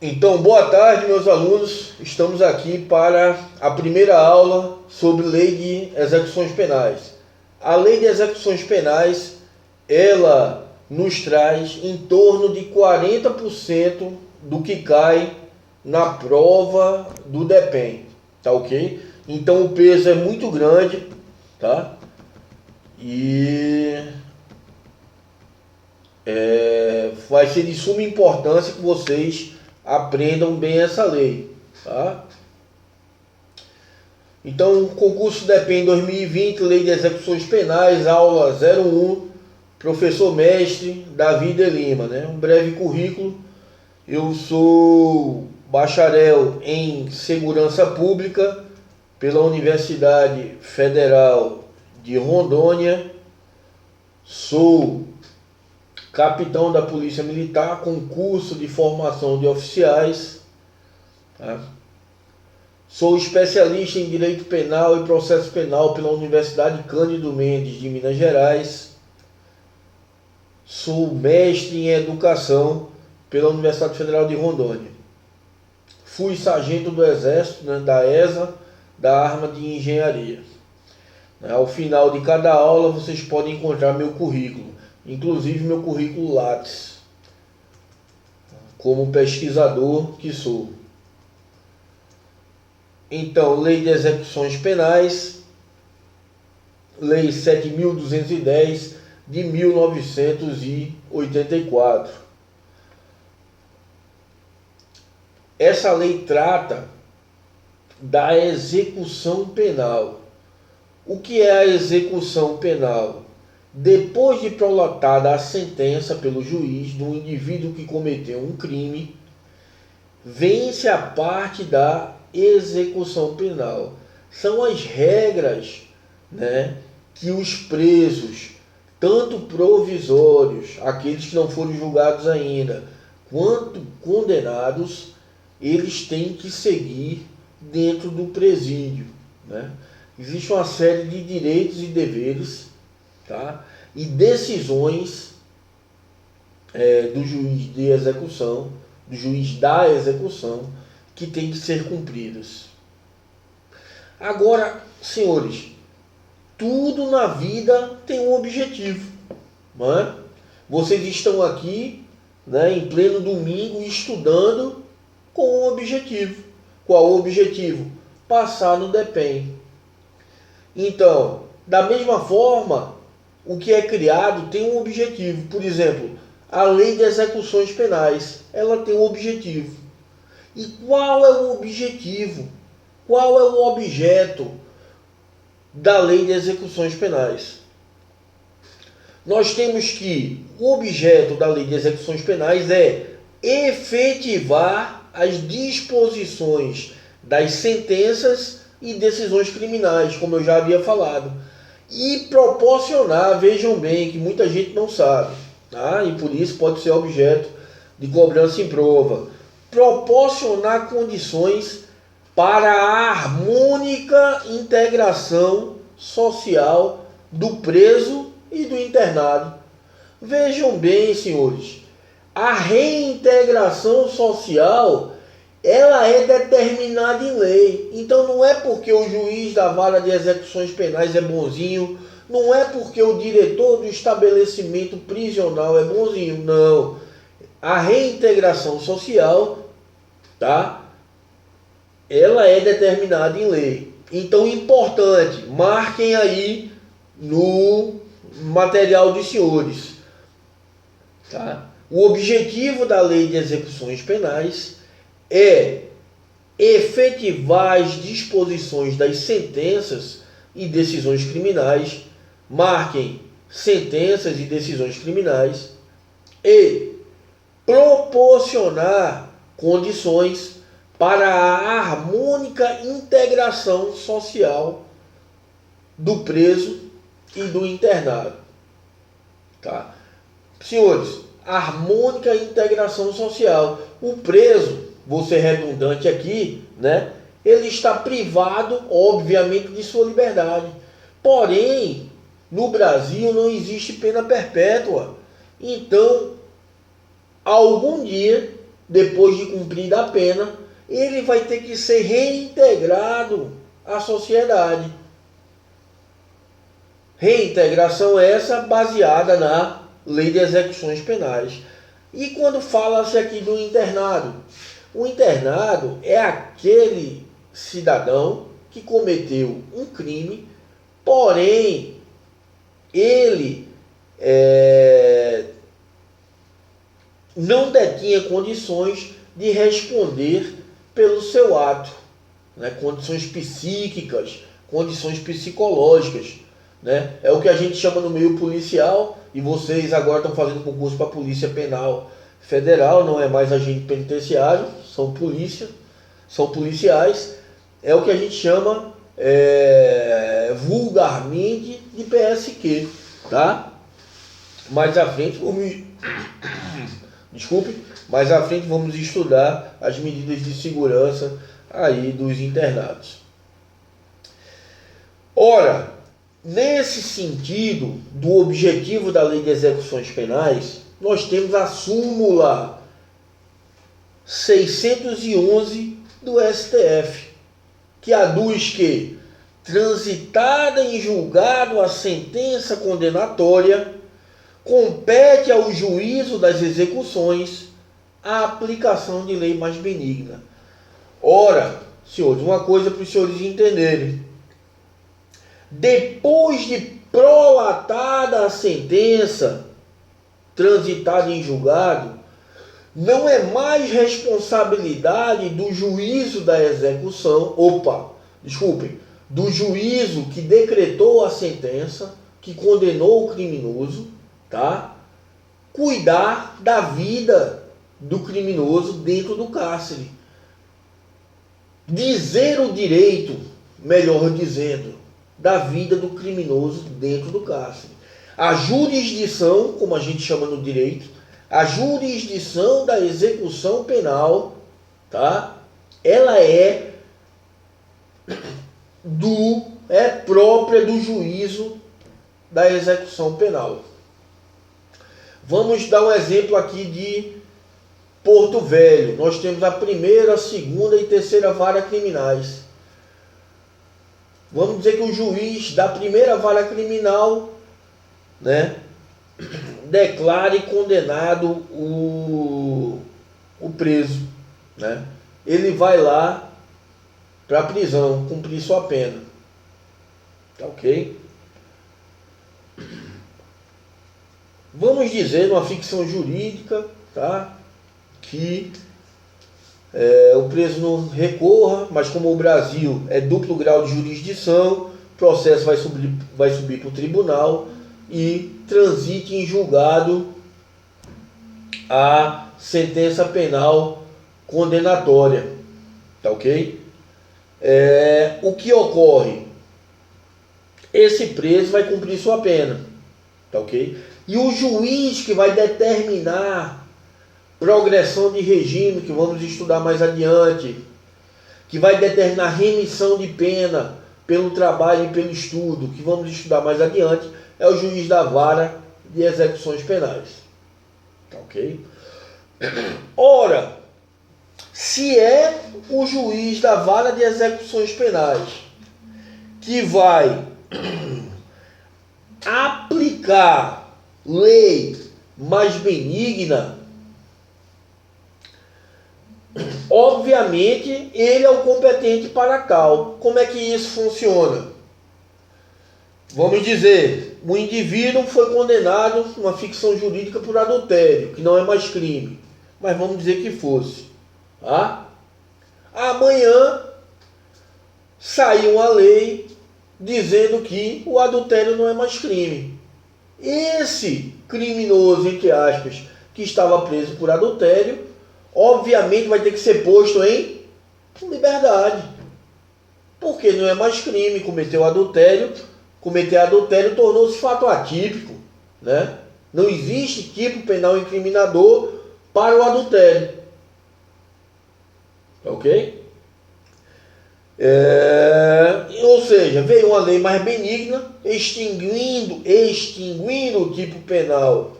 Então, boa tarde, meus alunos. Estamos aqui para a primeira aula sobre lei de execuções penais. A lei de execuções penais, ela nos traz em torno de 40% do que cai na prova do DEPEN, tá ok? Então o peso é muito grande, tá? E vai ser de suma importância que vocês aprendam bem essa lei, tá? Então, concurso DEPEN 2020, Lei de Execuções Penais, aula 01, professor mestre Davi de Lima, né? Um breve currículo. Eu sou bacharel em Segurança Pública pela Universidade Federal de Rondônia. Sou capitão da Polícia Militar com curso de formação de oficiais, tá? Sou especialista em Direito Penal e Processo Penal pela Universidade Cândido Mendes de Minas Gerais. Sou mestre em Educação pela Universidade Federal de Rondônia. Fui sargento do Exército, né, da ESA, da Arma de Engenharia. Ao final de cada aula vocês podem encontrar meu currículo, inclusive meu currículo Lattes, como pesquisador que sou. Então, Lei de Execuções Penais, Lei 7.210 de 1984. Essa lei trata da execução penal. O que é a execução penal? Depois de prolatada a sentença pelo juiz do indivíduo que cometeu um crime, vence a parte da execução penal. São as regras, né, que os presos, tanto provisórios, aqueles que não foram julgados ainda, quanto condenados, eles têm que seguir dentro do presídio, né? Existe uma série de direitos e deveres, tá? E decisões do juiz de execução, do juiz da execução, que tem que ser cumpridas. Agora, senhores, tudo na vida tem um objetivo, não é? Vocês estão aqui, né, em pleno domingo estudando com um objetivo. Qual o objetivo? Passar no DEPEN. Então, da mesma forma, o que é criado tem um objetivo. Por exemplo, a Lei de Execuções Penais, ela tem um objetivo. E qual é o objetivo? Qual é o objeto da Lei de Execuções Penais? Nós temos que o objeto da Lei de Execuções Penais é efetivar as disposições das sentenças e decisões criminais, como eu já havia falado, e proporcionar, vejam bem, que muita gente não sabe, tá? E por isso pode ser objeto de cobrança em prova, proporcionar condições para a harmônica integração social do preso e do internado. Vejam bem, senhores, a reintegração social, ela é determinada em lei. Então não é porque o juiz da vara de execuções penais é bonzinho, não é porque o diretor do estabelecimento prisional é bonzinho, não. A reintegração social, tá? Ela é determinada em lei. Então, importante, marquem aí no material dos senhores, tá? O objetivo da Lei de Execuções Penais é efetivar as disposições das sentenças e decisões criminais, marquem sentenças e decisões criminais, e proporcionar condições para a harmônica integração social do preso e do internado, tá? Senhores, harmônica integração social. O preso, vou ser redundante aqui, né? Ele está privado, obviamente, de sua liberdade. Porém, no Brasil não existe pena perpétua. Então, algum dia depois de cumprida a pena, ele vai ter que ser reintegrado à sociedade. Reintegração essa baseada na Lei de Execuções Penais. E quando fala-se aqui do internado? O internado é aquele cidadão que cometeu um crime, porém ele não detinha condições de responder pelo seu ato, né? Condições psíquicas, condições psicológicas, né? É o que a gente chama no meio policial, e vocês agora estão fazendo concurso para a Polícia Penal Federal, não é mais agente penitenciário, são policiais, é o que a gente chama vulgarmente de PSQ, tá? Mais à frente mais à frente vamos estudar as medidas de segurança aí dos internados. Ora, nesse sentido do objetivo da Lei de Execuções Penais, nós temos a súmula 611 do STF, que aduz que, transitada em julgado a sentença condenatória, compete ao juízo das execuções a aplicação de lei mais benigna. Ora, senhores, uma coisa para os senhores entenderem. Depois de prolatada a sentença, transitada em julgado, não é mais responsabilidade do juízo da execução, do juízo que decretou a sentença, que condenou o criminoso, tá? Cuidar da vida do criminoso dentro do cárcere. Dizer o direito, melhor dizendo, da vida do criminoso dentro do cárcere. A jurisdição, como a gente chama no direito, a jurisdição da execução penal, tá? Ela é própria do juízo da execução penal. Vamos dar um exemplo aqui de Porto Velho. Nós temos a primeira, a segunda e terceira vara criminais. Vamos dizer que o juiz da primeira vara criminal, né, declare condenado o preso, né? Ele vai lá para a prisão, cumprir sua pena. Tá ok? Vamos dizer, numa ficção jurídica, tá, que o preso não recorra, mas como o Brasil é duplo grau de jurisdição, o processo vai subir para o tribunal e transite em julgado a sentença penal condenatória. Tá ok? O que ocorre? Esse preso vai cumprir sua pena. Tá ok? E o juiz que vai determinar progressão de regime, que vamos estudar mais adiante, que vai determinar remissão de pena pelo trabalho e pelo estudo, que vamos estudar mais adiante, é o juiz da vara de execuções penais. Tá ok? Ora, se é o juiz da vara de execuções penais que vai aplicar lei mais benigna, obviamente ele é o competente para tal. Como é que isso funciona? Vamos dizer, o indivíduo foi condenado numa ficção jurídica por adultério, que não é mais crime, mas vamos dizer que fosse. Tá? Amanhã saiu uma lei dizendo que o adultério não é mais crime. Esse criminoso, entre aspas, que estava preso por adultério, obviamente vai ter que ser posto em liberdade. Porque não é mais crime, cometer adultério tornou-se fato atípico, né? Não existe tipo penal incriminador para o adultério. Ok? Ou seja, veio uma lei mais benigna, extinguindo o tipo penal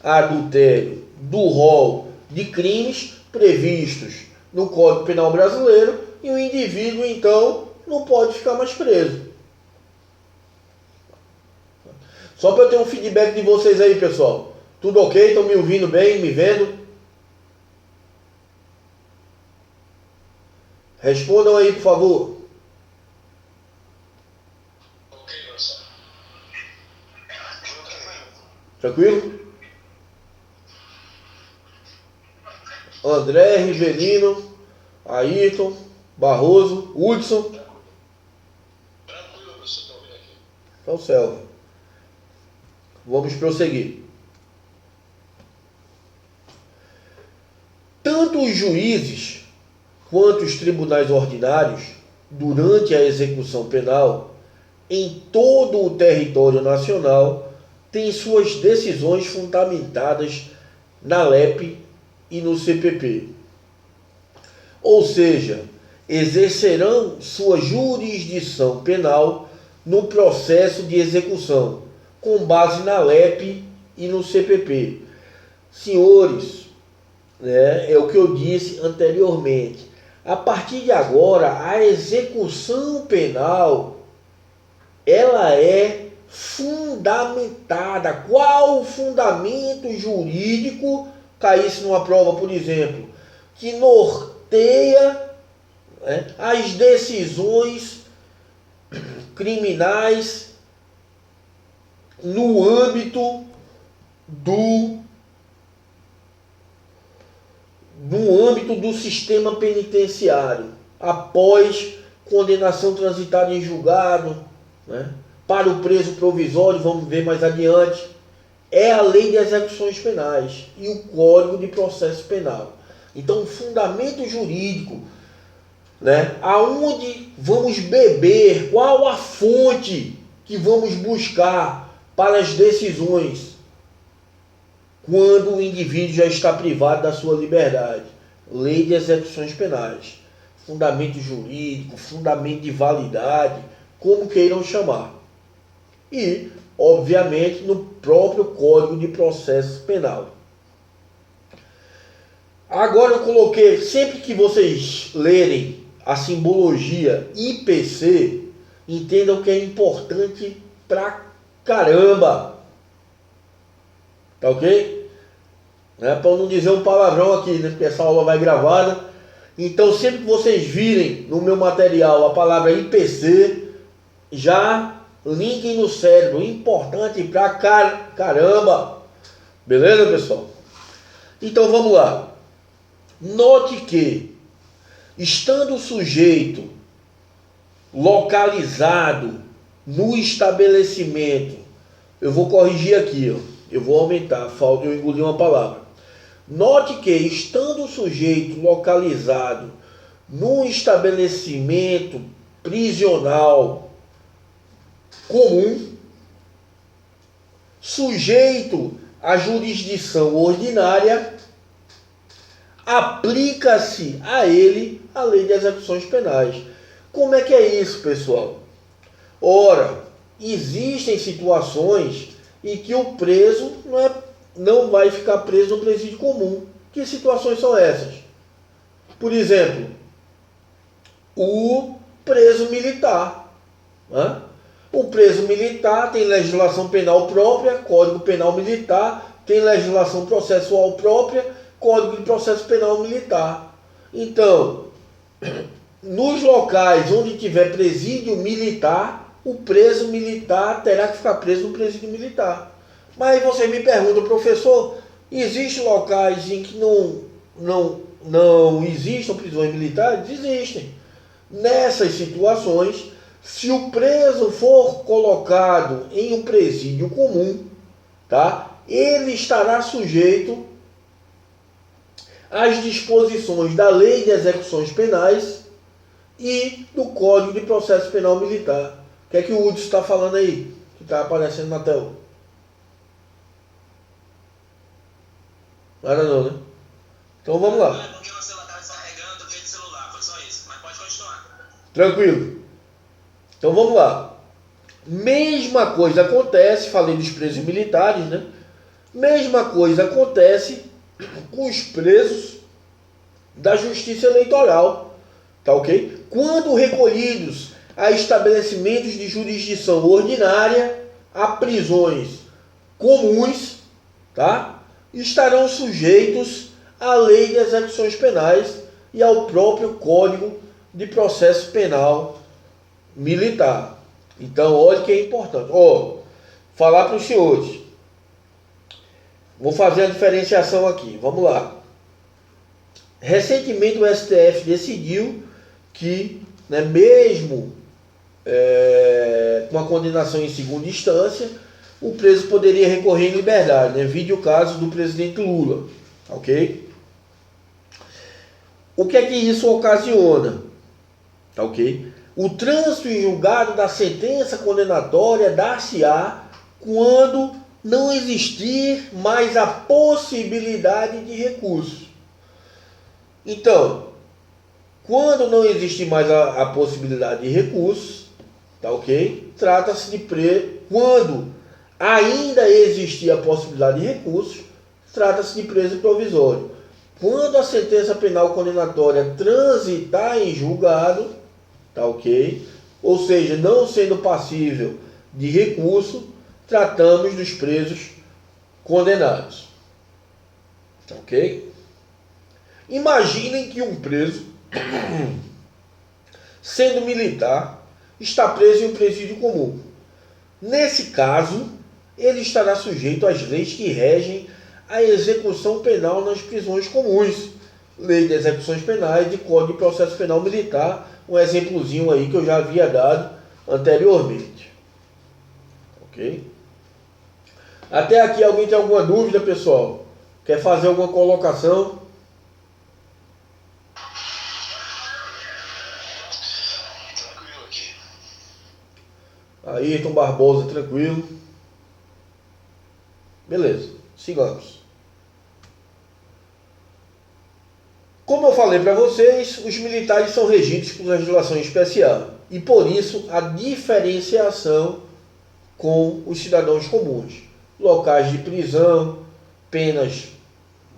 adultério do rol de crimes, previstos no Código Penal Brasileiro e o indivíduo, então, não pode ficar mais preso. Só para eu ter um feedback de vocês aí, pessoal. Tudo ok? Estão me ouvindo bem? Me vendo? Respondam aí, por favor. Ok, professor. Tranquilo? André, Rivelino, Ayrton, Barroso, Hudson. Tranquilo, professor, estou ouvindo aqui. Então, Selva. Vamos prosseguir. Tanto os juízes quanto os tribunais ordinários, durante a execução penal, em todo o território nacional, têm suas decisões fundamentadas na LEP e no CPP. Ou seja, exercerão sua jurisdição penal no processo de execução, com base na LEP e no CPP. Senhores, é o que eu disse anteriormente. A partir de agora, a execução penal, ela é fundamentada. Qual o fundamento jurídico, caísse numa prova, por exemplo, que norteia as decisões criminais no âmbito do sistema penitenciário, após condenação transitada em julgado, para o preso provisório, vamos ver mais adiante, é a Lei de Execuções Penais e o Código de Processo Penal. Então, o fundamento jurídico, aonde vamos beber, qual a fonte que vamos buscar para as decisões quando o indivíduo já está privado da sua liberdade. Lei de Execuções Penais. Fundamento jurídico, fundamento de validade, como queiram chamar. E, obviamente, no próprio Código de Processo Penal. Agora eu coloquei, sempre que vocês lerem a simbologia IPC, entendam que é importante pra caramba. Tá ok? Para não dizer um palavrão aqui, porque essa aula vai gravada. Então, sempre que vocês virem no meu material a palavra IPC, já linkem no cérebro. Importante pra caramba. Beleza, pessoal? Então, vamos lá. Note que, estando o sujeito localizado no estabelecimento, eu vou corrigir aqui, eu vou aumentar, eu engoli uma palavra. Note que, estando o sujeito localizado num estabelecimento prisional comum, sujeito à jurisdição ordinária, aplica-se a ele a Lei de Execuções Penais. Como é que é isso, pessoal? Ora, existem situações em que o preso não vai ficar preso no presídio comum. Que situações são essas? Por exemplo, o preso militar. O preso militar tem legislação penal própria, Código Penal Militar, tem legislação processual própria, Código de Processo Penal Militar. Então, nos locais onde tiver presídio militar, o preso militar terá que ficar preso no presídio militar. Mas aí você me pergunta, professor, existem locais em que não existam prisões militares? Existem. Nessas situações, se o preso for colocado em um presídio comum, ele estará sujeito às disposições da Lei de Execuções Penais e do Código de Processo Penal Militar. O que é que o Hudson está falando aí, que está aparecendo na tela? Nada não, né? Então vamos lá. Não é porque o celular estava descarregando, eu troquei de celular, foi só isso. Mas pode continuar. Tranquilo. Então vamos lá. Mesma coisa acontece, falei dos presos militares, Mesma coisa acontece com os presos da Justiça Eleitoral, tá ok? Quando recolhidos a estabelecimentos de jurisdição ordinária, a prisões comuns, tá? Estarão sujeitos à Lei de Execuções Penais e ao próprio Código de Processo Penal Militar. Então, olha que é importante. Falar para os senhores. Vou fazer a diferenciação aqui. Vamos lá. Recentemente o STF decidiu que, né, mesmo com a condenação em segunda instância, o preso poderia recorrer em liberdade, né? Vide o caso do presidente Lula, ok? O que é que isso ocasiona? Ok? O trânsito em julgado da sentença condenatória dar-se-á quando não existir mais a possibilidade de recurso. Então, quando não existir mais a possibilidade de recurso, tá ok? Trata-se de quando ainda existir a possibilidade de recurso, trata-se de preso provisório. Quando a sentença penal condenatória transitar em julgado, tá ok? Ou seja, não sendo passível de recurso, tratamos dos presos condenados. Tá ok? Imaginem que um preso, sendo militar, está preso em um presídio comum. Nesse caso, ele estará sujeito às leis que regem a execução penal nas prisões comuns. Lei de Execuções Penais e Código de Processo Penal Militar, um exemplozinho aí que eu já havia dado anteriormente. Ok? Até aqui alguém tem alguma dúvida, pessoal? Quer fazer alguma colocação? Tranquilo aqui. Ayrton Barbosa, tranquilo. Beleza, sigamos. Como eu falei para vocês, os militares são regidos por legislação especial e por isso a diferenciação com os cidadãos comuns. Locais de prisão, penas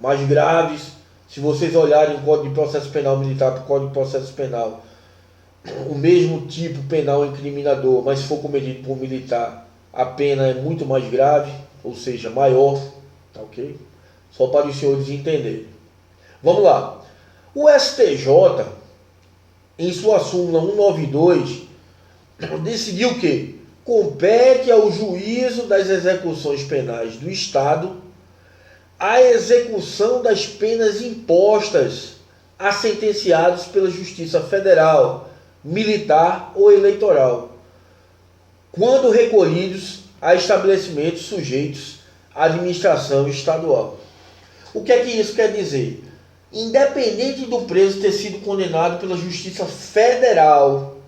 mais graves. Se vocês olharem o Código de Processo Penal Militar para o Código de Processo Penal, o mesmo tipo penal incriminador, mas se for cometido por um militar, a pena é muito mais grave, ou seja, maior, tá ok? Só para os senhores entenderem. Vamos lá. O STJ, em sua súmula 192, decidiu que compete ao juízo das execuções penais do Estado a execução das penas impostas a sentenciados pela Justiça Federal, Militar ou Eleitoral, quando recolhidos a estabelecimentos sujeitos à administração estadual. O que é que isso quer dizer? Independente do preso ter sido condenado pela Justiça Federal,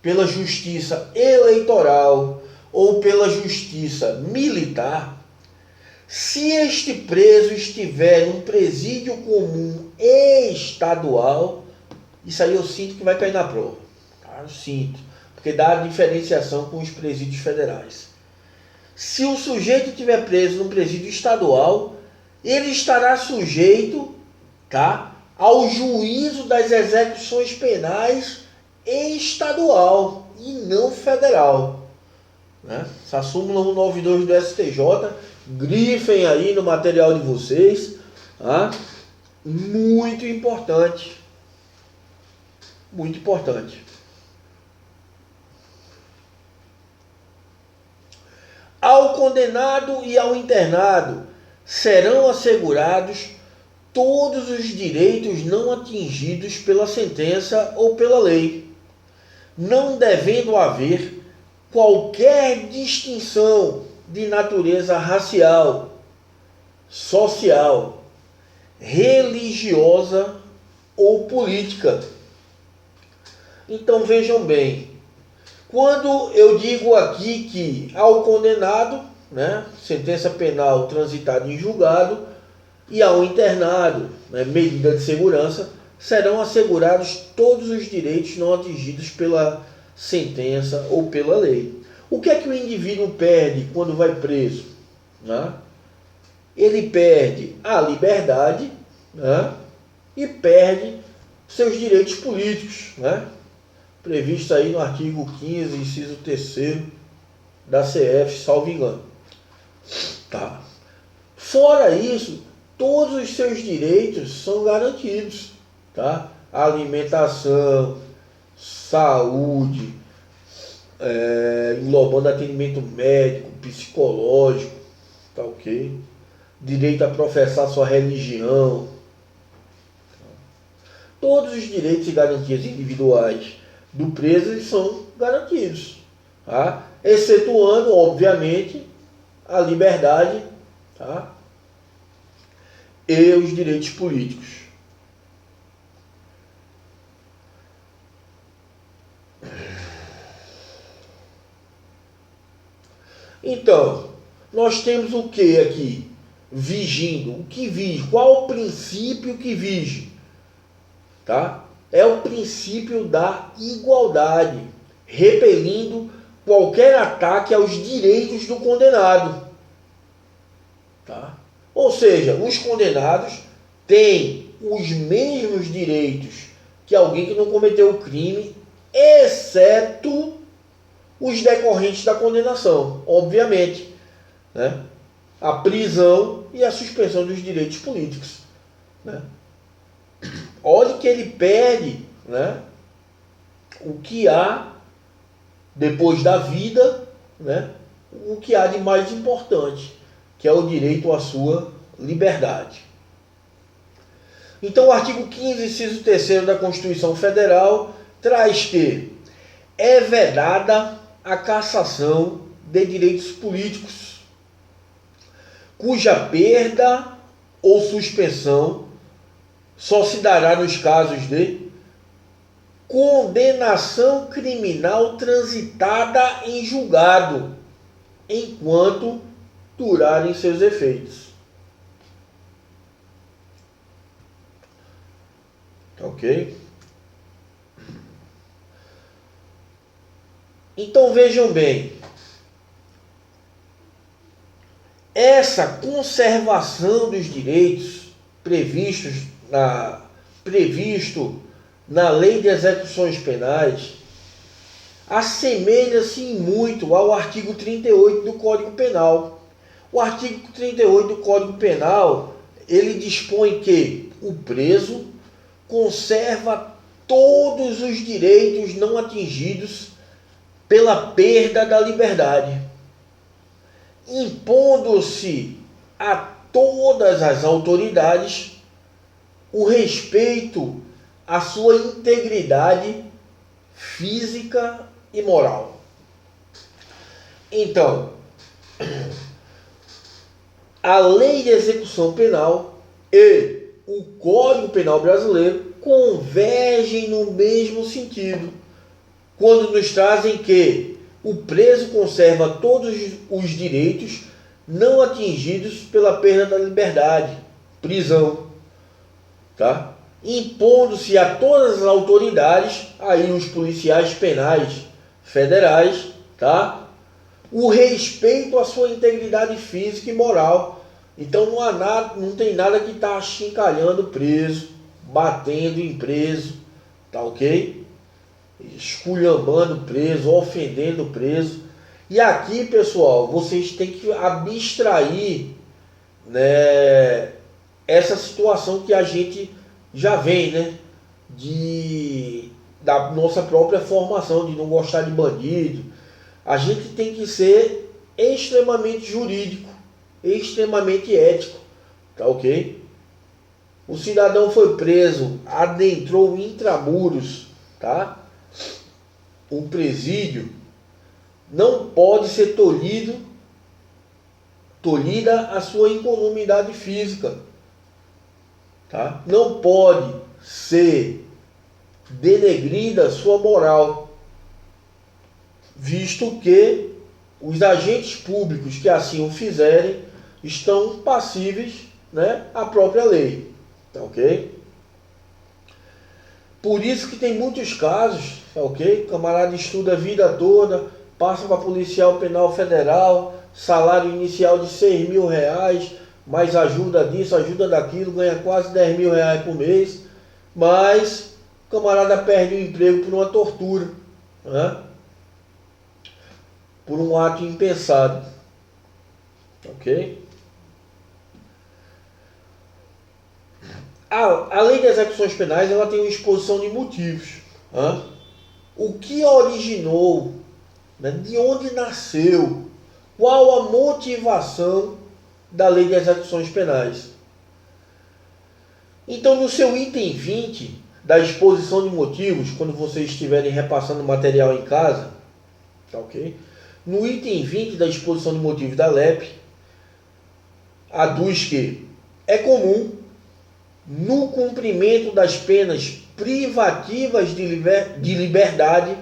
pela Justiça Eleitoral ou pela Justiça Militar, se este preso estiver em um presídio comum estadual, isso aí eu sinto que vai cair na prova. Tá? Eu sinto, porque dá a diferenciação com os presídios federais. Se o sujeito estiver preso num presídio estadual, ele estará sujeito, tá, ao juízo das execuções penais estadual e não federal. Né? Essa súmula 192 do STJ, grifem aí no material de vocês. Tá? Muito importante. Muito importante. Ao condenado e ao internado serão assegurados todos os direitos não atingidos pela sentença ou pela lei, não devendo haver qualquer distinção de natureza racial, social, religiosa ou política. Então vejam bem, quando eu digo aqui que ao condenado, né, sentença penal transitada em julgado, e ao internado, né, medida de segurança, serão assegurados todos os direitos não atingidos pela sentença ou pela lei. O que é que o indivíduo perde quando vai preso? Né? Ele perde a liberdade, né, e perde seus direitos políticos, né? Previsto aí no artigo 15, inciso 3º da CF, salvo engano. Tá. Fora isso, todos os seus direitos são garantidos, tá? Alimentação, saúde, englobando atendimento médico, psicológico, tá ok? Direito a professar sua religião. Todos os direitos e garantias individuais do preso eles são garantidos, tá? Excetuando, obviamente, a liberdade, tá? E os direitos políticos. Então, nós temos o que aqui? Vigindo. O que vige? Qual o princípio que vige? Tá? É o princípio da igualdade, repelindo qualquer ataque aos direitos do condenado. Tá? Ou seja, os condenados têm os mesmos direitos que alguém que não cometeu o crime, exceto os decorrentes da condenação, obviamente, né? A prisão e a suspensão dos direitos políticos, né? Olha que ele perde, né, o que há depois da vida, né, o que há de mais importante, que é o direito à sua liberdade. Então o artigo 15, inciso 3º da Constituição Federal traz que é vedada a cassação de direitos políticos, cuja perda ou suspensão só se dará nos casos de condenação criminal transitada em julgado, enquanto durarem seus efeitos. Tá ok? Então vejam bem, essa conservação dos direitos previsto na Lei de Execuções Penais assemelha-se muito ao artigo 38 do Código Penal. O artigo 38 do Código Penal, ele dispõe que o preso conserva todos os direitos não atingidos pela perda da liberdade, impondo-se a todas as autoridades o respeito à sua integridade física e moral. Então, a Lei de Execução Penal e o Código Penal brasileiro convergem no mesmo sentido, quando nos trazem que o preso conserva todos os direitos não atingidos pela perda da liberdade, prisão, tá? Impondo-se a todas as autoridades, aí os policiais penais federais, tá? O respeito à sua integridade física e moral. Então não tem nada que está achincalhando preso, batendo em preso, tá ok? Esculhambando preso, ofendendo preso. E aqui, pessoal, vocês têm que abstrair, né, essa situação que a gente já vem, né, da nossa própria formação, de não gostar de bandido. A gente tem que ser extremamente jurídico, extremamente ético, tá ok? O cidadão foi preso, adentrou intramuros, tá? O presídio, não pode ser tolhida a sua incolumidade física, tá? Não pode ser denegrida a sua moral, visto que os agentes públicos que assim o fizerem estão passíveis, né, à própria lei, tá ok? Por isso que tem muitos casos, tá ok? O camarada estuda a vida toda, passa para policial penal federal, salário inicial de R$6.000, mais ajuda disso, ajuda daquilo, ganha quase R$10.000 por mês, mas o camarada perde o emprego por uma tortura, né? Por um ato impensado, ok? A lei de execuções penais, ela tem uma exposição de motivos, né? O que originou, né? De onde nasceu, qual a motivação da lei de execuções penais. Então, no seu item 20 da exposição de motivos, quando vocês estiverem repassando material em casa, tá ok? No item 20 da exposição de motivos da LEP, aduz que é comum, no cumprimento das penas privativas de liberdade,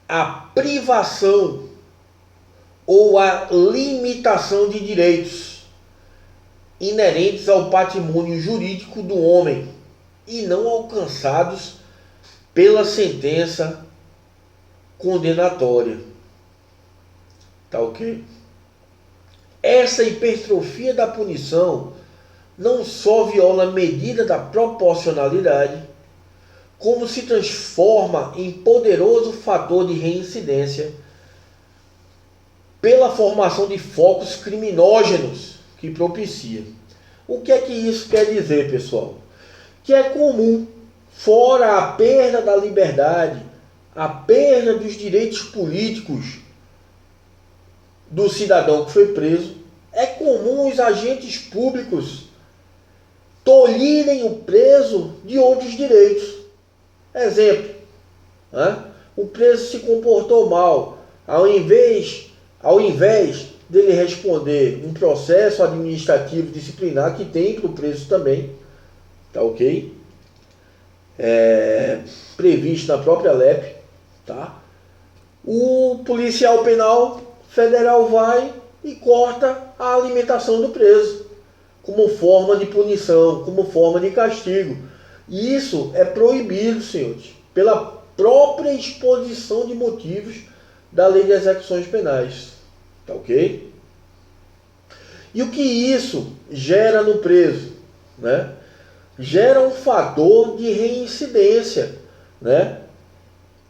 a privação ou a limitação de direitos inerentes ao patrimônio jurídico do homem e não alcançados pela sentença condenatória. Tá ok? Essa hipertrofia da punição não só viola a medida da proporcionalidade, como se transforma em poderoso fator de reincidência pela formação de focos criminógenos que propicia. O que é que isso quer dizer, pessoal? Que é comum, fora a perda da liberdade, a perda dos direitos políticos do cidadão que foi preso, é comum os agentes públicos tolhirem o preso de outros direitos. Exemplo, né? O preso se comportou mal, ao invés dele responder um processo administrativo disciplinar que tem para o preso também, tá ok? Previsto na própria LEP, tá? O policial penal federal vai e corta a alimentação do preso, como forma de punição, como forma de castigo. E isso é proibido, senhores, pela própria exposição de motivos da Lei de Execuções Penais. Tá ok? E o que isso gera no preso, né? Gera um fator de reincidência, né?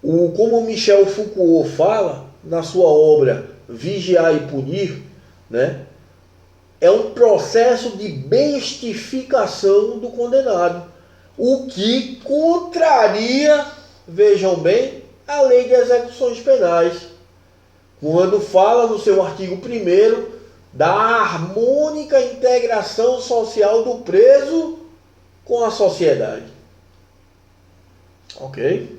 Como Michel Foucault fala na sua obra Vigiar e Punir, né? É um processo de bestificação do condenado, o que contraria, vejam bem, a Lei de Execuções Penais, quando fala no seu artigo 1º da harmônica integração social do preso com a sociedade. Ok?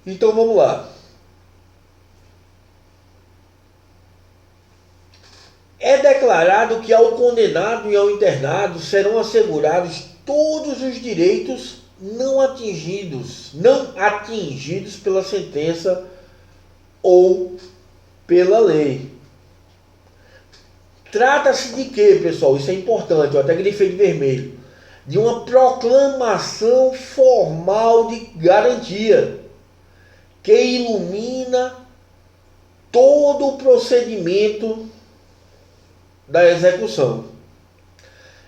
Então vamos lá. É declarado que ao condenado e ao internado serão assegurados todos os direitos não atingidos pela sentença ou pela lei. Trata-se de quê, pessoal? Isso é importante, eu até grifei de vermelho. De uma proclamação formal de garantia que ilumina todo o procedimento da execução.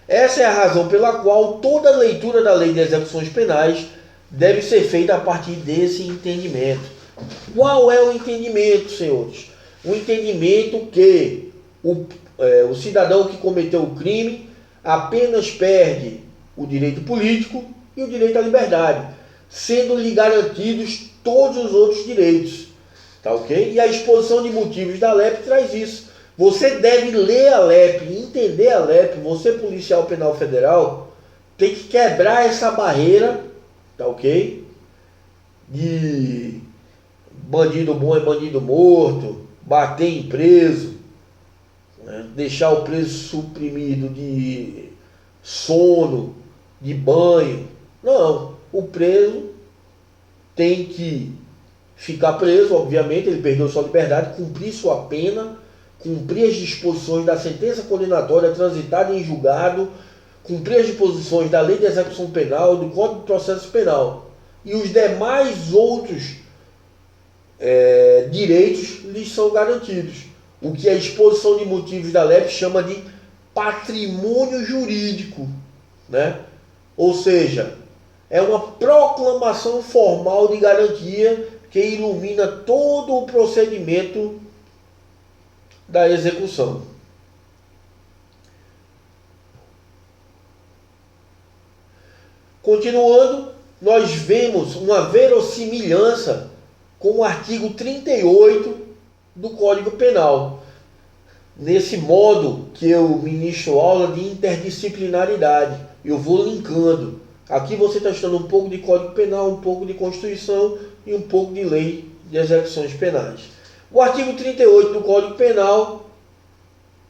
Essa é a razão pela qual toda leitura da Lei de Execuções Penais deve ser feita a partir desse entendimento. Qual é o entendimento, senhores? O entendimento que o cidadão que cometeu o crime apenas perde o direito político e o direito à liberdade, sendo-lhe garantidos todos os outros direitos. Tá ok? E a exposição de motivos da LEP traz isso. Você deve ler a LEP, entender a LEP. Você, policial penal federal, tem que quebrar essa barreira, tá ok? De bandido bom é bandido morto, bater em preso, né? Deixar o preso suprimido de sono, de banho. Não, o preso tem que ficar preso, obviamente, ele perdeu sua liberdade, cumprir sua pena, cumprir as disposições da sentença condenatória transitada em julgado, cumprir as disposições da Lei de Execução Penal, do Código de Processo Penal e os demais outros direitos lhes são garantidos. O que a exposição de motivos da LEP chama de patrimônio jurídico, né? Ou seja, é uma proclamação formal de garantia que ilumina todo o procedimento da execução. Continuando, nós vemos uma verossimilhança com o artigo 38 do Código Penal. Nesse modo que eu ministro aula de interdisciplinaridade, eu vou linkando. Aqui você está estudando um pouco de Código Penal, um pouco de Constituição e um pouco de Lei de Execuções Penais. O artigo 38 do Código Penal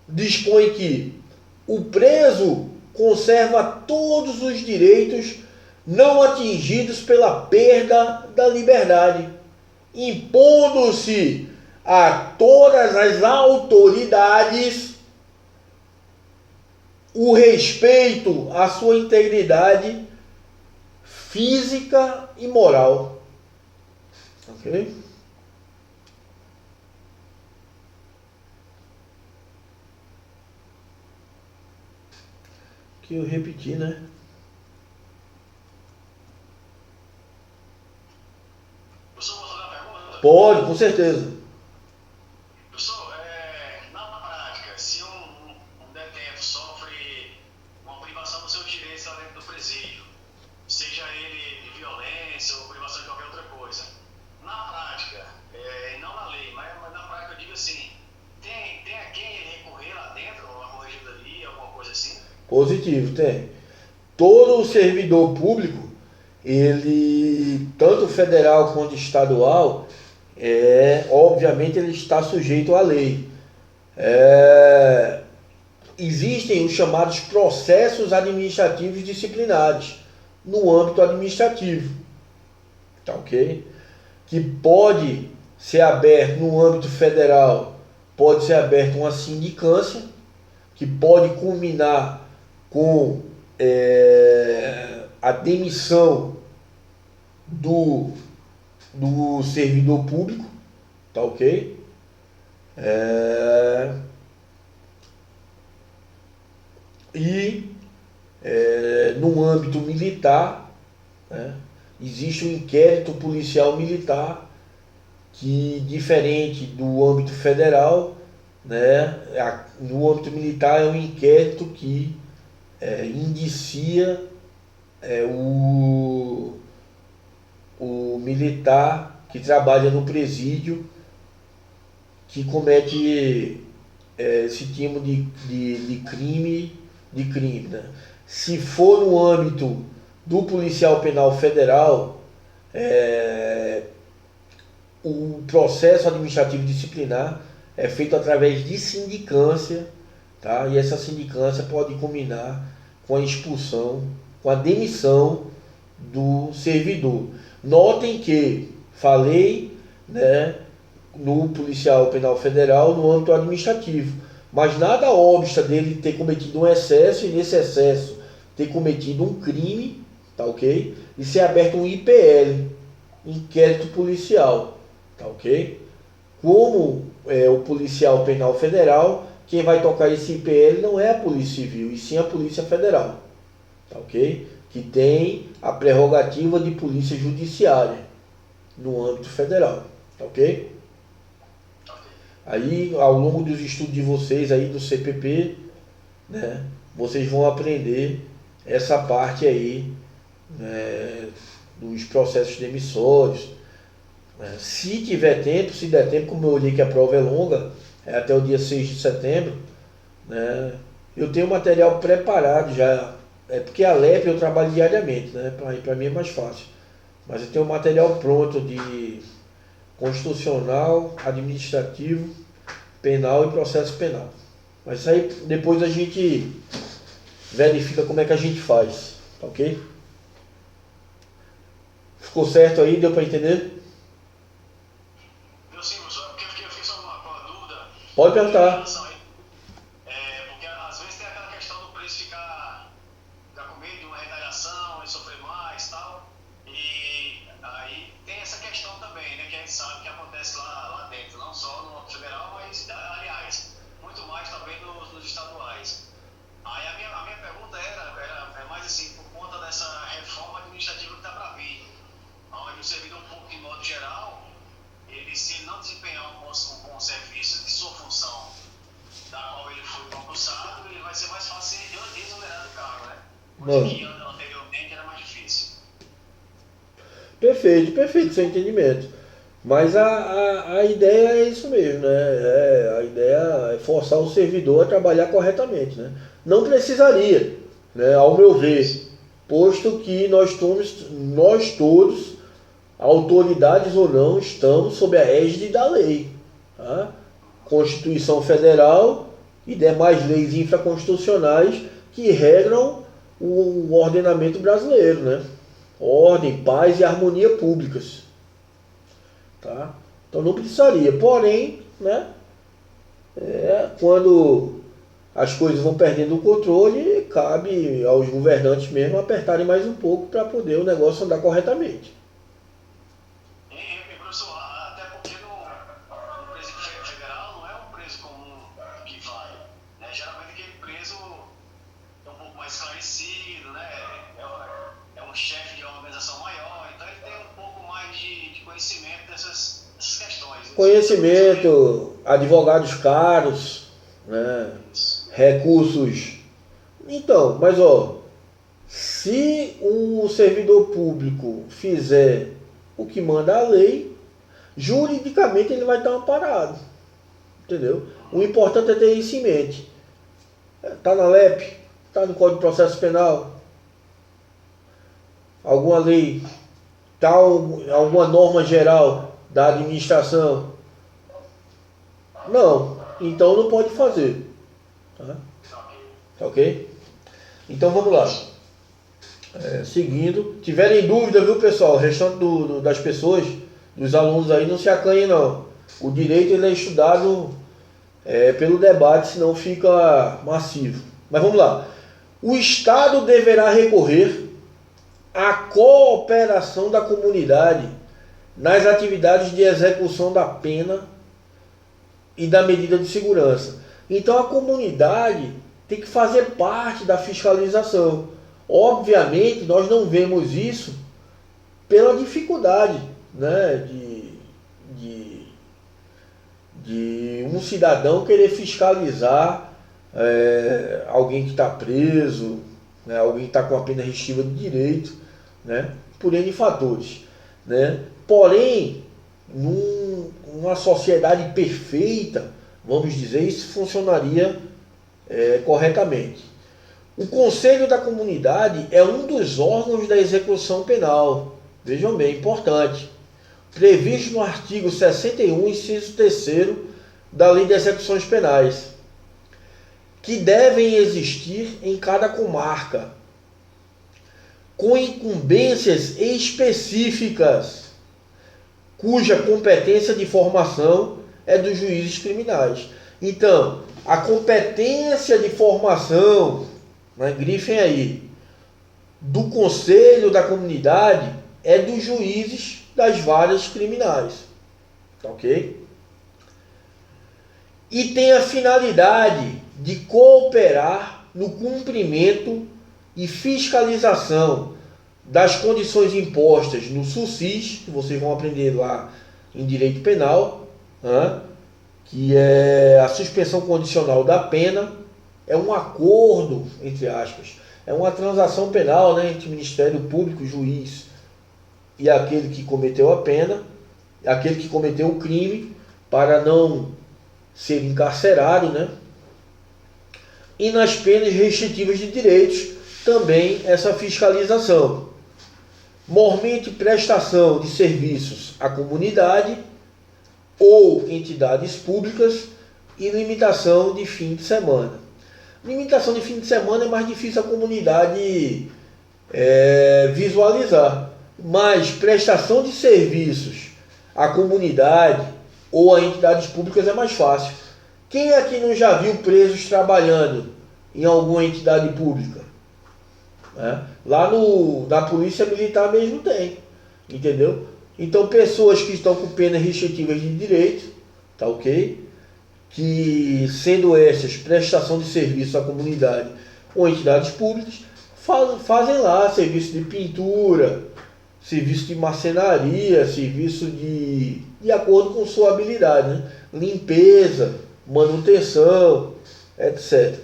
dispõe que o preso conserva todos os direitos não atingidos pela perda da liberdade, impondo-se a todas as autoridades o respeito à sua integridade física e moral. Ok? Que eu repeti, né? Professor, posso fazer uma pergunta? Pode, com certeza. Professor, na prática, se um detento sofre uma privação dos seus direitos lá dentro do presídio, seja ele de violência ou privação de qualquer outra coisa, na prática, não na lei, mas na prática eu digo assim, tem a quem ele recorrer lá dentro, uma corregedoria, alguma coisa assim? Positivo, tem. Todo servidor público, ele, tanto federal quanto estadual, obviamente ele está sujeito à lei. Existem os chamados processos administrativos disciplinares no âmbito administrativo, tá ok? Que pode ser aberto no âmbito federal, pode ser aberto uma sindicância, que pode culminar com a demissão do servidor público, tá ok? No âmbito militar, né, existe um inquérito policial militar que, diferente do âmbito federal, né, no âmbito militar é um inquérito que indicia o militar que trabalha no presídio que comete esse tipo de crime, né? Se for no âmbito do policial penal federal, o processo administrativo disciplinar é feito através de sindicância, tá? E essa sindicância pode culminar com a expulsão, com a demissão do servidor. Notem que falei, né, no policial penal federal no âmbito administrativo, mas nada obsta dele ter cometido um excesso e nesse excesso ter cometido um crime, tá ok? E ser aberto um IPL, inquérito policial, tá ok? Como o policial penal federal, quem vai tocar esse IPL não é a Polícia Civil, e sim a Polícia Federal, tá ok? Que tem a prerrogativa de polícia judiciária no âmbito federal, tá ok? Aí, ao longo dos estudos de vocês aí do CPP, né, vocês vão aprender essa parte aí, né, dos processos demissórios. Se tiver tempo, se der tempo, como eu olhei que a prova é longa, é até o dia 6 de setembro, né, eu tenho material preparado já, porque a LEP eu trabalho diariamente, né, para mim é mais fácil, mas eu tenho material pronto de constitucional, administrativo, penal e processo penal. Mas isso aí depois a gente verifica como é que a gente faz, tá ok? Ficou certo aí? Deu para entender? Sim, professor, porque eu fiquei só com uma dúvida. Pode perguntar. Porque às vezes tem aquela questão do preço ficar com medo de uma retaliação e sofrer mais e tal. E aí tem essa questão também, né? Que a gente sabe que acontece lá dentro. Coisa que anteriormente era mais difícil. Perfeito seu entendimento. Mas a ideia é isso mesmo, né? A ideia é forçar o servidor a trabalhar corretamente, né? Não precisaria, né? Ao meu ver, posto que nós todos, autoridades ou não, estamos sob a égide da lei, tá? Constituição Federal e demais leis infraconstitucionais que regram o ordenamento brasileiro, né? Ordem, paz e harmonia públicas. Tá? Então não precisaria, porém, né, quando as coisas vão perdendo o controle, cabe aos governantes mesmo apertarem mais um pouco para poder o negócio andar corretamente. E professor, até porque no presídio federal não é um preso comum que vai, né? Geralmente aquele preso é um pouco mais esclarecido, né? É um chefe de uma organização maior, então ele tem um pouco mais de conhecimento dessas questões. Conhecimento, advogados caros, né? Recursos. Então, mas se o servidor público fizer o que manda a lei, juridicamente ele vai estar amparado. Entendeu? O importante é ter isso em mente. Está na LEP, está no Código de Processo Penal, alguma lei, alguma norma geral da administração. Não, então não pode fazer. Tá ok? Então vamos lá. Seguindo. Tiverem dúvida, viu, pessoal? O restante das pessoas, dos alunos aí, não se acanhem, não. O direito ele é estudado pelo debate, senão fica massivo. Mas vamos lá. O Estado deverá recorrer à cooperação da comunidade nas atividades de execução da pena e da medida de segurança. Então a comunidade tem que fazer parte da fiscalização. Obviamente nós não vemos isso pela dificuldade, né, de um cidadão querer fiscalizar alguém que está preso, né, alguém que está com a pena restritiva de direito, né, por N fatores, né. Porém, numa sociedade perfeita, vamos dizer, isso funcionaria corretamente. O Conselho da Comunidade é um dos órgãos da execução penal. Vejam bem, importante. Previsto no artigo 61, inciso 3º da Lei de Execuções Penais, que devem existir em cada comarca, com incumbências específicas, cuja competência de formação é dos juízes criminais. Então, a competência de formação, né, grifem aí, do Conselho da Comunidade é dos juízes das varas criminais. Tá ok? E tem a finalidade de cooperar no cumprimento e fiscalização das condições impostas no SUSIS, que vocês vão aprender lá em Direito Penal, né, que é a suspensão condicional da pena, é um acordo, entre aspas, é uma transação penal, né, entre o Ministério Público, juiz e aquele que cometeu a pena, aquele que cometeu o crime, para não ser encarcerado, né? E nas penas restritivas de direitos, também essa fiscalização. Mormente prestação de serviços à comunidade ou entidades públicas e limitação de fim de semana. Limitação de fim de semana é mais difícil a comunidade visualizar, mas prestação de serviços à comunidade ou a entidades públicas é mais fácil. Quem aqui não já viu presos trabalhando em alguma entidade pública? Lá na Polícia Militar mesmo tem, entendeu? Então pessoas que estão com penas restritivas de direito, tá ok? Que sendo essas prestação de serviço à comunidade ou entidades públicas, fazem lá serviço de pintura, serviço de marcenaria, serviço de acordo com sua habilidade, né? Limpeza, manutenção, etc.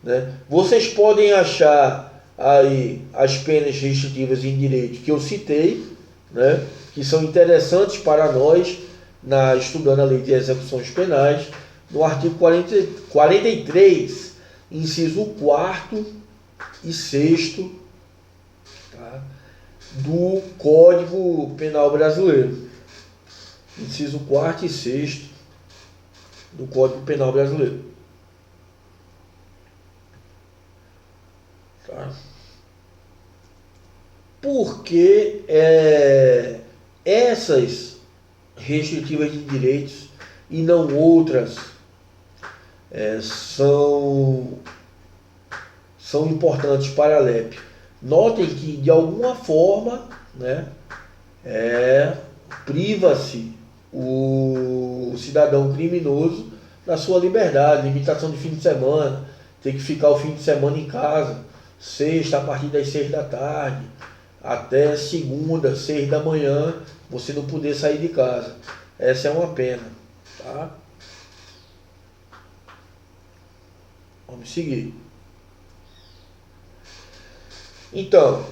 Né? Vocês podem achar aí as penas restritivas em direito que eu citei, né, que são interessantes para nós estudando a lei de execuções penais, no artigo 43, inciso 4º e 6º, tá, do Código Penal Brasileiro. Inciso 4º e 6º do Código Penal Brasileiro. Tá? Porque essas restritivas de direitos e não outras são importantes para a LEP. Notem que, de alguma forma, né, priva-se o cidadão criminoso da sua liberdade, limitação de fim de semana, ter que ficar o fim de semana em casa, sexta a partir das 6 da tarde, até segunda, 6 da manhã, você não poder sair de casa. Essa é uma pena, tá? Vamos seguir. Então,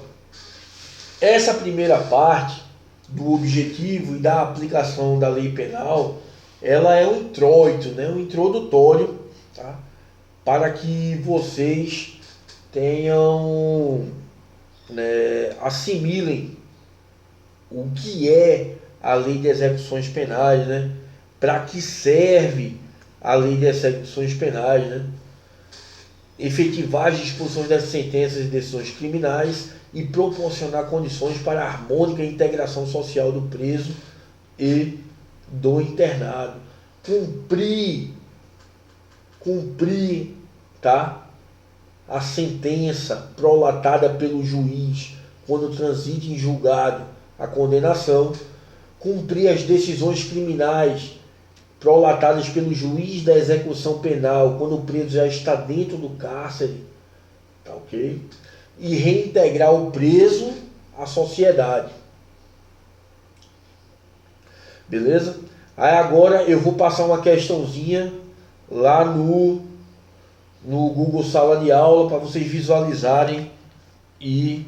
essa primeira parte do objetivo e da aplicação da lei penal, ela é um introito, né, um introdutório, tá, para que vocês tenham, assimilem o que é a lei de execuções penais, né, para que serve a lei de execuções penais, né, efetivar as disposições das sentenças e decisões criminais e proporcionar condições para a harmônica integração social do preso e do internado. Cumprir, tá, a sentença prolatada pelo juiz quando transite em julgado a condenação, cumprir as decisões criminais prolatadas pelo juiz da execução penal quando o preso já está dentro do cárcere, tá, ok? E reintegrar o preso à sociedade. Beleza? Aí agora eu vou passar uma questãozinha lá no Google Sala de Aula para vocês visualizarem e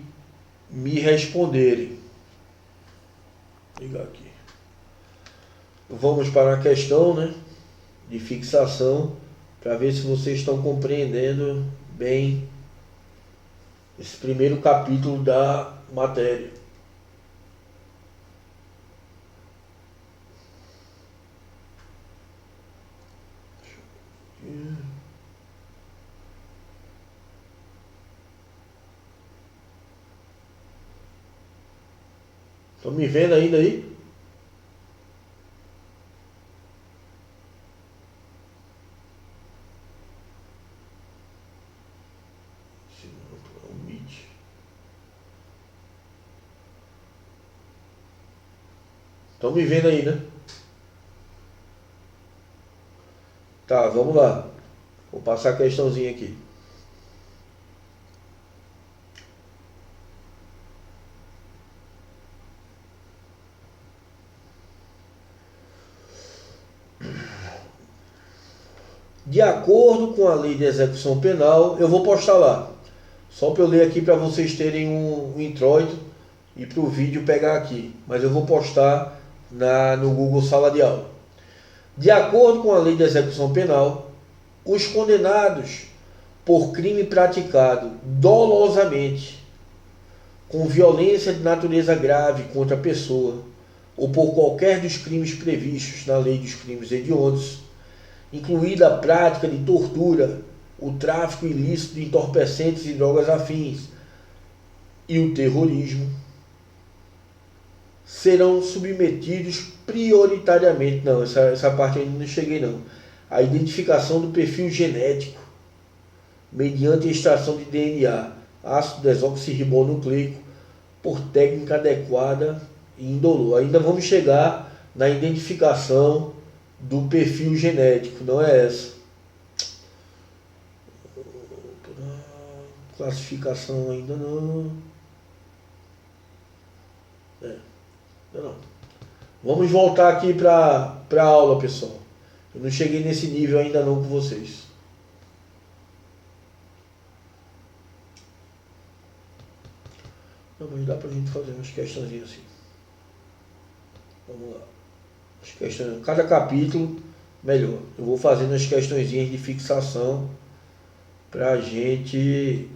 me responderem. Vou ligar aqui. Vamos para a questão, né, de fixação, para ver se vocês estão compreendendo bem esse primeiro capítulo da matéria. Estão me vendo ainda aí? Estão me vendo aí, né? Tá, vamos lá. Vou passar a questãozinha aqui. De acordo com a lei de execução penal, eu vou postar lá. Só para eu ler aqui para vocês terem um introito e para o vídeo pegar aqui. Mas eu vou postar no Google Sala de Aula. De acordo com a lei de execução penal, os condenados por crime praticado dolosamente, com violência de natureza grave contra a pessoa, ou por qualquer dos crimes previstos na lei dos crimes hediondos, incluída a prática de tortura, o tráfico ilícito de entorpecentes e drogas afins e o terrorismo, serão submetidos prioritariamente, não, essa parte ainda não cheguei não, a identificação do perfil genético, mediante extração de DNA, ácido desoxirribonucleico, por técnica adequada e indolor. Ainda vamos chegar na identificação do perfil genético, não é essa. Classificação ainda não. Não. Vamos voltar aqui para a aula, pessoal. Eu não cheguei nesse nível ainda não com vocês. Não, mas dá pra gente fazer umas questõezinhas assim. Vamos lá. As questões, cada capítulo, melhor. Eu vou fazendo as questõezinhas de fixação pra gente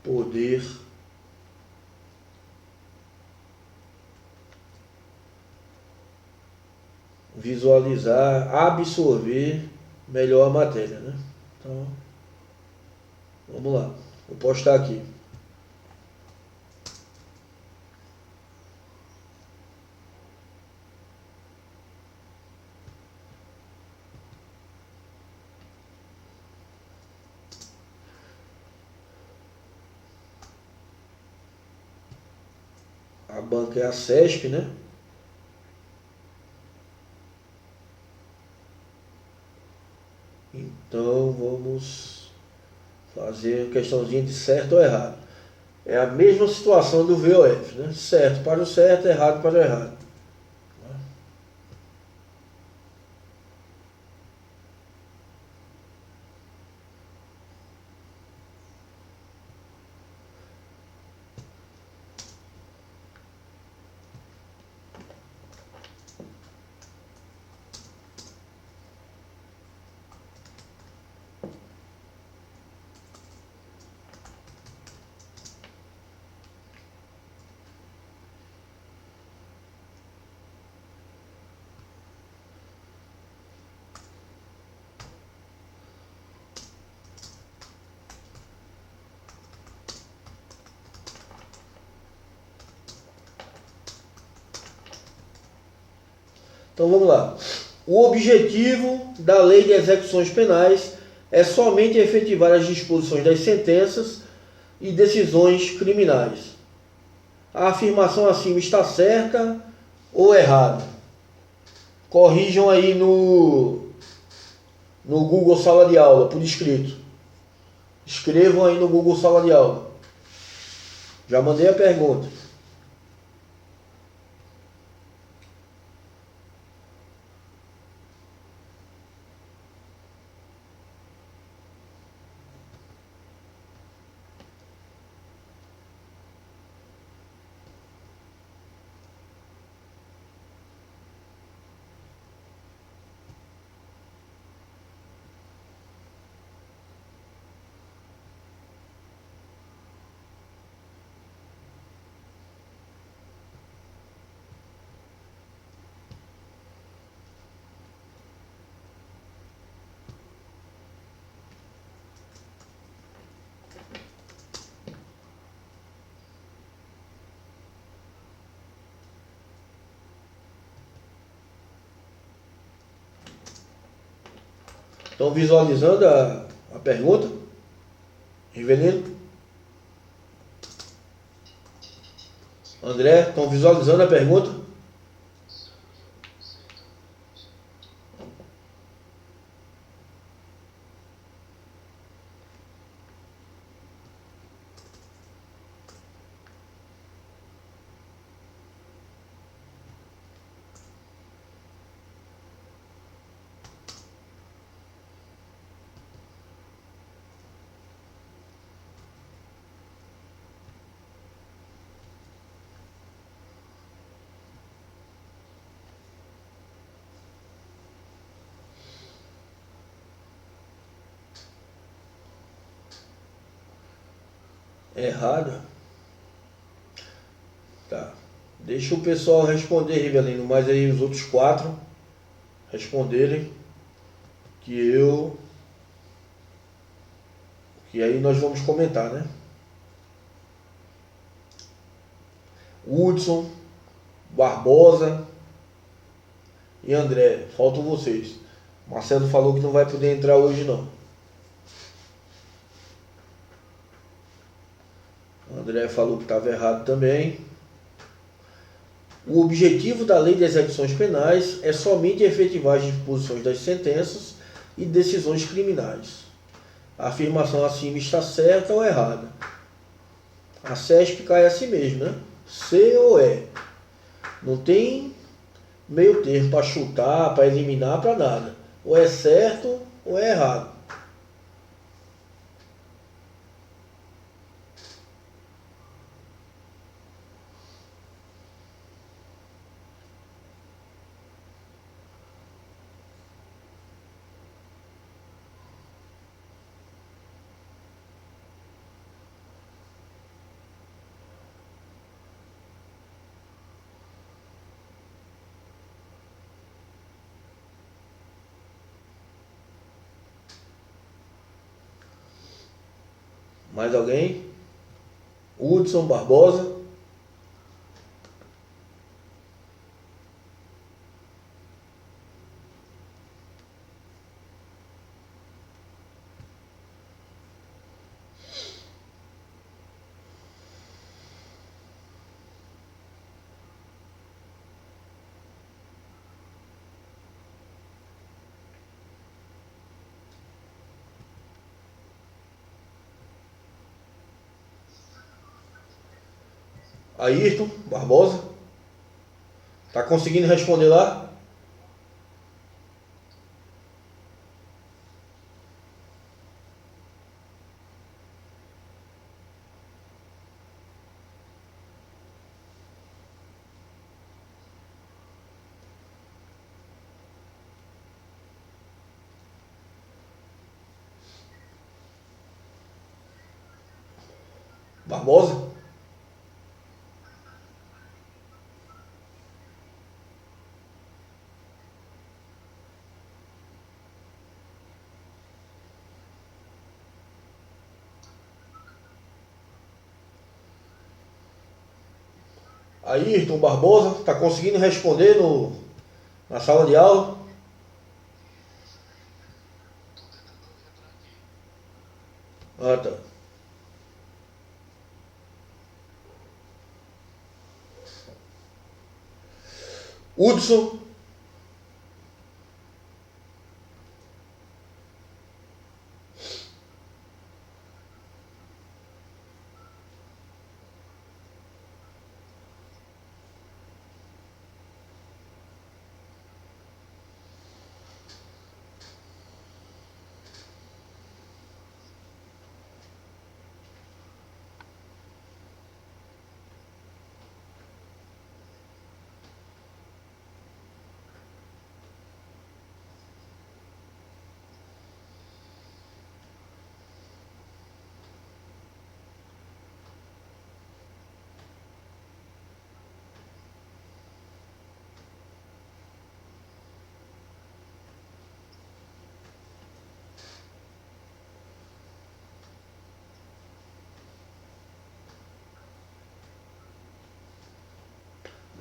poder visualizar, absorver melhor a matéria, né? Então, vamos lá. Vou postar aqui. A banca é a CESP, né? Então vamos fazer a questãozinha de certo ou errado. É a mesma situação do VOF, né? Certo para o certo, errado para o errado. Então vamos lá. O objetivo da Lei de Execuções Penais é somente efetivar as disposições das sentenças e decisões criminais. A afirmação acima está certa ou errada? Corrijam aí no Google Sala de Aula, por escrito. Escrevam aí no Google Sala de Aula. Já mandei a pergunta. Estão visualizando a pergunta? Rivelino? André, estão visualizando a pergunta? Errada? Tá. Deixa o pessoal responder, Rivelino, mas aí os outros 4 responderem que aí nós vamos comentar, né? Hudson, Barbosa e André, faltam vocês. Marcelo falou que não vai poder entrar hoje não. O André falou que estava errado também. O objetivo da Lei de Execuções Penais é somente efetivar as disposições das sentenças e decisões criminais. A afirmação acima está certa ou errada? A CESP cai a si mesmo, né? C ou E. Não tem meio termo para chutar, para eliminar, para nada. Ou é certo ou é errado. Mais alguém? Hudson Barbosa. Ayrton Barbosa. Tá conseguindo responder lá? Barbosa? Ayrton Barbosa, está conseguindo responder na sala de aula? Ah, tá. Hudson.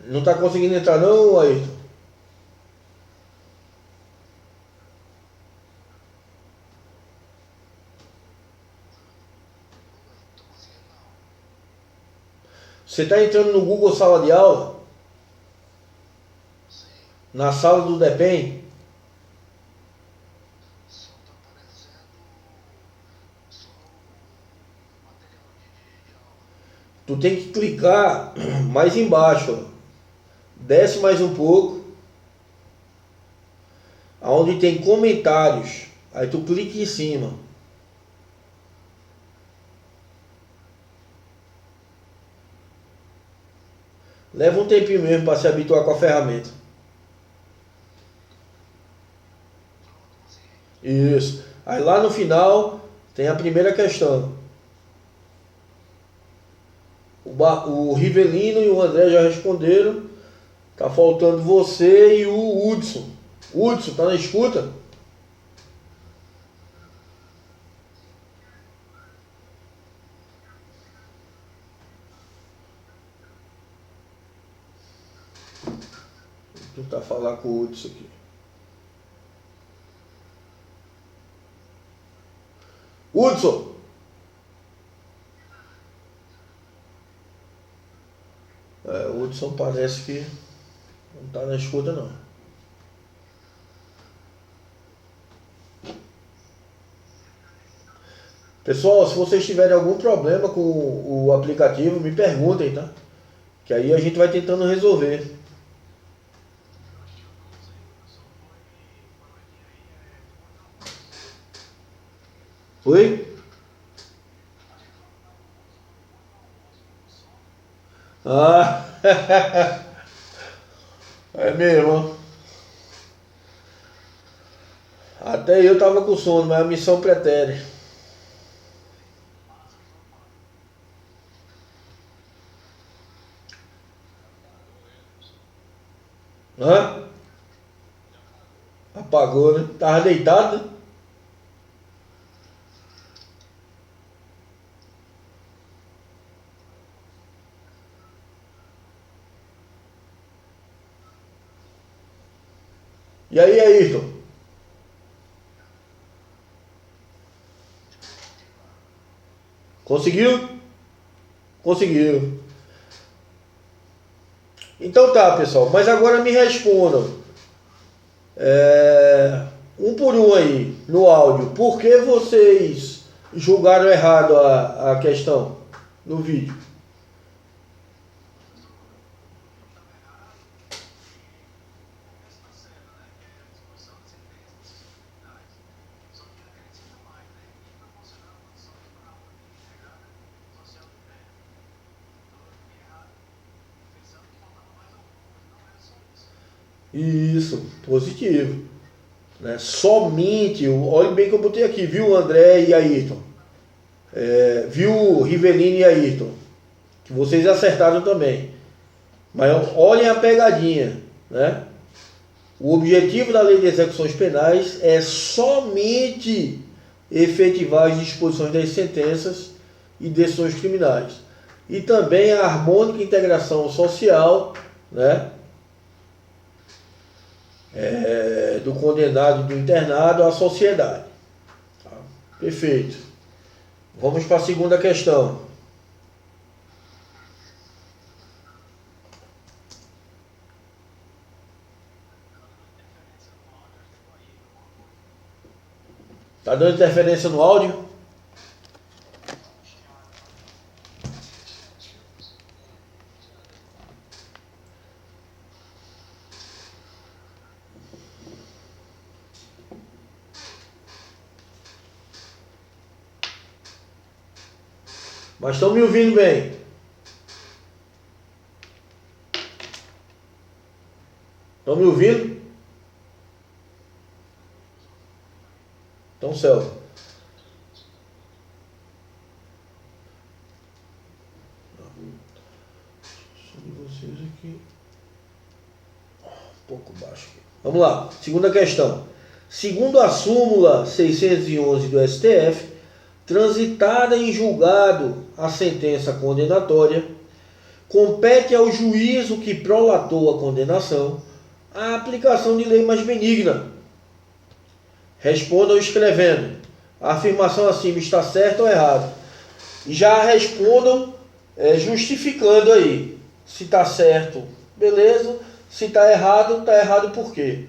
Não está conseguindo entrar não, Ayrton? Você está entrando no Google Sala de Aula? Na sala do DEPEN? Tu tem que clicar mais embaixo, ó. Desce mais um pouco, aonde tem comentários. Aí tu clica em cima. Leva um tempinho mesmo para se habituar com a ferramenta. Isso. Aí lá no final tem a primeira questão. O Rivelino e o André já responderam. Tá faltando você e o Hudson. Hudson, tá na escuta? Vou tentar falar com o Hudson aqui. Hudson! O Hudson parece que não tá na escuta não. Pessoal, se vocês tiverem algum problema com o aplicativo, me perguntem, tá? Que aí a gente vai tentando resolver. Oi? Ah, é mesmo. Até eu tava com sono, mas a missão pretere. Hã? Apagou, né? Tava deitado, né? E aí, Ayrton? Conseguiu? Conseguiu. Então tá, pessoal. Mas agora me respondam. Um por um aí, no áudio. Por que vocês julgaram errado a questão no vídeo? Isso, positivo. Né? Somente, olha bem que eu botei aqui, viu, André e Ayrton? Viu, Rivelino e Ayrton? Que vocês acertaram também. Mas olhem a pegadinha, né? O objetivo da lei de execuções penais é somente efetivar as disposições das sentenças e decisões criminais. E também a harmônica integração social, né? Do condenado e do internado à sociedade. Tá? Perfeito. Vamos para a segunda questão. Tá dando interferência no áudio? Mas estão me ouvindo bem? Estão me ouvindo? Então, Celso. De vocês aqui. Um pouco baixo aqui. Vamos lá. Segunda questão. Segundo a súmula 611 do STF, transitada em julgado a sentença condenatória, compete ao juízo que prolatou a condenação a aplicação de lei mais benigna. Respondam escrevendo. A afirmação acima está certa ou errada? E já respondam justificando aí. Se está certo, beleza. Se está errado por quê?